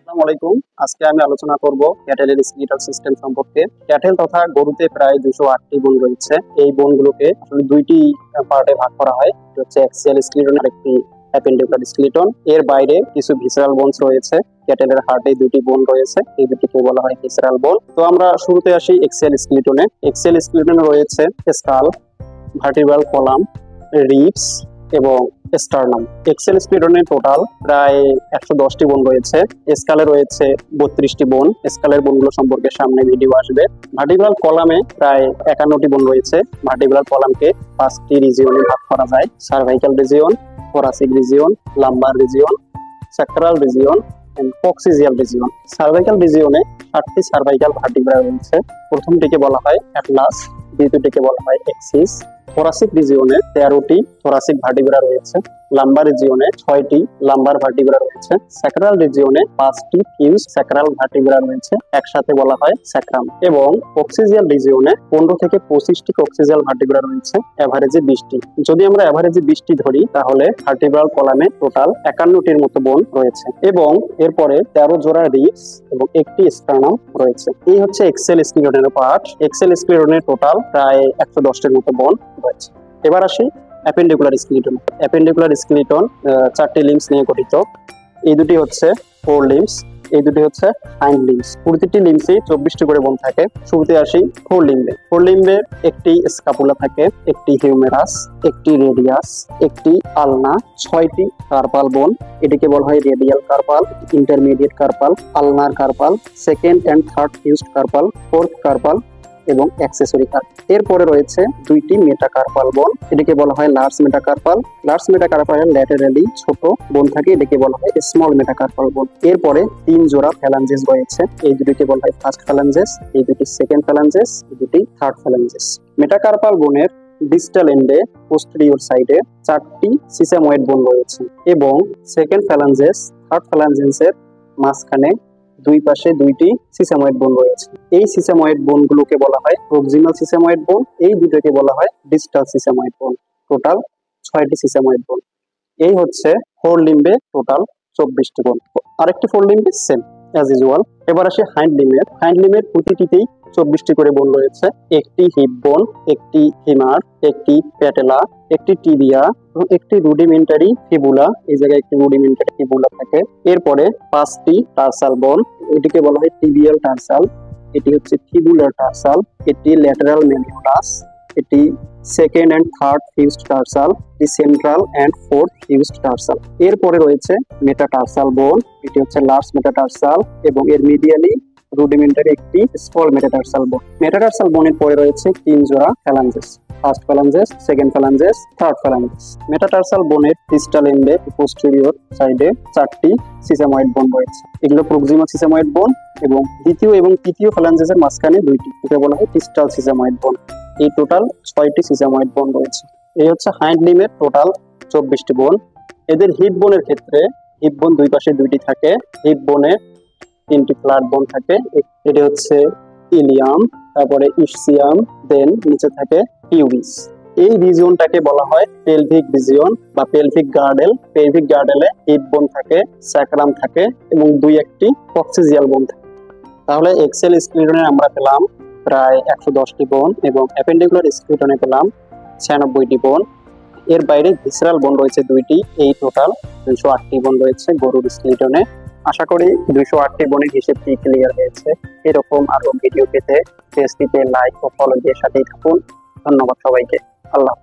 আসসালামু আলাইকুম। আজকে আমি আলোচনা করব ক্যাটেলের স্কেলিটাল সিস্টেম সম্পর্কে। ক্যাটেল তথা গরুতে প্রায় 208টি বোন রয়েছে। এই বোনগুলোকে আসলে দুইটি পার্টে ভাগ করা হয়। এটা হচ্ছে অ্যাক্সিয়াল স্কেলিটন আর একটি অ্যাপেন্ডিকুলার স্কেলিটন। এর বাইরে কিছু ভিসেরাল বোনস রয়েছে। ক্যাটেলের হার্টে দুটি বোন রয়েছে, এই দুটিকে বলা হয় ভিসেরাল বোন। তো আমরা শুরুতে আসি এক্সিয়াল স্কেলিটনে। এক্সিয়াল স্কেলিটনে রয়েছে স্কাল, ভার্টিব্রাল কলাম, রিবস এবং স্টার্নাম। এক্সেল স্কেলিটনে টোটাল প্রায় 110টি বোন রয়েছে। স্কালে রয়েছে 32টি বোন। স্কালের বোনগুলো সম্পর্কে সামনে ভিডিও আসবে। ভার্টিব্রাল কলামে প্রায় 51টি বোন রয়েছে। ভার্টিব্রাল কলামকে 5টি রিজিয়নে ভাগ করা যায়: cervical region, thoracic region, lumbar region, sacral region and coccygeal region. Cervical রিজিয়নে 8টি সার্ভাইকাল ভার্টিব্রা রয়েছে। প্রথমটিকে বলা হয় অ্যাটলাস, দ্বিতীয়টিকে বলা হয় এক্সিস। থোরাসিক রিজিয়নে 13টি থোরাসিক ভার্টিব্রা রয়েছে। লাম্বার রিজিয়নে 6টি লাম্বার ভার্টিব্রা রয়েছে। স্যাক্রাল রিজিয়নে 5টি ফিউজ স্যাক্রাল ভার্টিব্রা রয়েছে, একসাথে বলা হয় স্যাক্রাম। এবং কক্সিজিয়াল রিজিয়নে 15 থেকে 25টি কক্সিজিয়াল ভার্টিব্রা রয়েছে, এভারেজে 20টি। যদি আমরা এভারেজে 20টি ধরি তাহলে ভার্টিব্রাল কলামে টোটাল 51টির মতো বোন রয়েছে এবং এরপরে 13 জোড়া রিবস এবং একটি স্টার্নাম রয়েছে। এই হচ্ছে এক্সেল স্কেলিটনের পার্ট। এক্সেল স্কেলিটনের টোটাল প্রায় 110টির মতো বোন রয়েছে। এবার আসি অ্যাপেন্ডিকুলার স্কেলিটন। অ্যাপেন্ডিকুলার স্কেলিটন 4টি লিম্বস নিয়ে গঠিত। এই দুটি হচ্ছে ফোর লিম্বস, এই দুটি হচ্ছে হাইন্ড লিম্বস। প্রতিটি লিম্বসে 24টি করে বোন থাকে। শুরুতে আসি ফোর লিম্বে। ফোর লিম্বে একটি স্কাপুলা থাকে, একটি হিউমেরাস, একটি রেডিয়াস, একটি আলনা, 6টি কার্পাল বোন। এটিকে বলা হয় radial carpal, intermediate carpal, ulnar carpal, second and third fused carpal, fourth carpal এবং অ্যাক্সেসরি কার্পাল। এরপরে রয়েছে 2টি মেটাকার্পাল বোন, এটিকে বলা হয় লার্জ মেটাকার্পাল। লার্জ মেটাকার্পালের ল্যাটেরালি ছোট বোন থাকে, এটিকে বলা হয় স্মল মেটাকার্পাল বোন। এরপরে 3 জোড়া ফ্যালাঞ্জেস রয়েছে, এই দুটিকে বলা হয় ফার্স্ট ফ্যালাঞ্জেস, এই দুটি সেকেন্ড ফ্যালাঞ্জেস, এই দুটি থার্ড ফ্যালাঞ্জেস। মেটাকার্পাল বোনের ডিস্টাল এন্ডে পোস্টেরিয়র সাইডে 4টি সিসাময়েড বোন রয়েছে এবং সেকেন্ড ফ্যালাঞ্জেস থার্ড ফ্যালাঞ্জেসের মাঝখানে দুই পাশে 2টি সিসাময়েড বোন রয়েছে। এই সিসাময়েড বোনগুলোকে বলা হয় প্রক্সিমাল সিসাময়েড বোন, এই দুটোকে বলা হয় ডিস্টাল সিসাময়েড বোন। টোটাল 6টি সিসাময়েড বোন। এই হচ্ছে ফোর লিম্বে টোটাল 24টি বোন। আরেকটি ফোর লিম্বে সেম অ্যাজ ইউজুয়াল। এবার আসে হাইন্ড লিম্বের। হাইন্ড লিম্বের প্রতিটিতেই 24টি করে বোন রয়েছে। একটি হিপ বোন, একটি ফিমার, একটি প্যাটেলা, একটি টিবিয়া এবং একটি রুডিমেন্টারি ফিবুলা। এই জায়গায় একটি রুডিমেন্টারি ফিবুলা থাকে। এরপরে 5টি টার্সাল বোন, এটিকে বলা হয় টিবিয়াল টার্সাল, এটি হচ্ছে ফিবুলার টার্সাল, এটি ল্যাটেরাল ম্যালিওলাস, এটি সেকেন্ড এন্ড থার্ড ফিউজড টার্সাল, এটি সেন্ট্রাল এন্ড ফোর্থ ফিউজড টার্সাল। এরপরে রয়েছে মেটাটার্সাল বোন, এটি হচ্ছে লার্জ মেটাটার্সাল এবং এর মিডিয়ালি রুডিমেন্টারি একটি স্মল মেটাটার্সাল বোন। মেটাটার্সাল বোনের পরে রয়েছে 3 জোড়া phalanges, first phalanges, second phalanges, third phalanges. Metatarsal বোনের ডিস্টাল এন্ডে পোস্টেরিয়র সাইডে 4টি সিসাময়েড বোন রয়েছে, এগুলো প্রক্সিমাল সিসাময়েড বোন এবং দ্বিতীয় এবং তৃতীয় ফ্যালাঞ্জেসের মাঝখানে 2টি, এটা বলা হয় ডিস্টাল সিসাময়েড বোন। এই টোটাল 6টি সিসাময়েড বোন রয়েছে। এই হচ্ছে হাইন্ড লিম্বের টোটাল 24টি বোন। এদের হিপ বোনের ক্ষেত্রে হিপ বোন দুই পাশে 2টি থাকে। হিপ বোনে 3টি ফ্ল্যাট বোন থাকে, এটি হচ্ছে ইলিয়াম, তারপরে ইসিয়াম, দেন নিচে থাকে পিউবিস। এই রিজিয়নটাকে বলা হয় পেলভিক রিজিয়ন বা পেলভিক গার্ডেল। পেলভিক গার্ডেলে হিপ বোন থাকে, স্যাক্রাম থাকে এবং 2-1টি কক্সিজিয়াল বোন থাকে। তাহলে এক্সেল স্কেলিটনে আমরা পেলাম প্রায় 110টি বোন এবং অ্যাপেন্ডিকুলার স্কেলিটনে পেলাম 96টি বোন। এর বাইরে ভিসেরাল বোন রয়েছে 2টি। এই টোটাল 208টি বোন রয়েছে গরুর স্কেলিটনে। আশা করি 208টি বোনের হিসেবটি ক্লিয়ার হয়েছে। এরকম আরো ভিডিও পেতে পেজটিতে লাইক ও ফলো দিয়ে সাথেই থাকুন। ধন্যবাদ সবাইকে। আল্লাহ।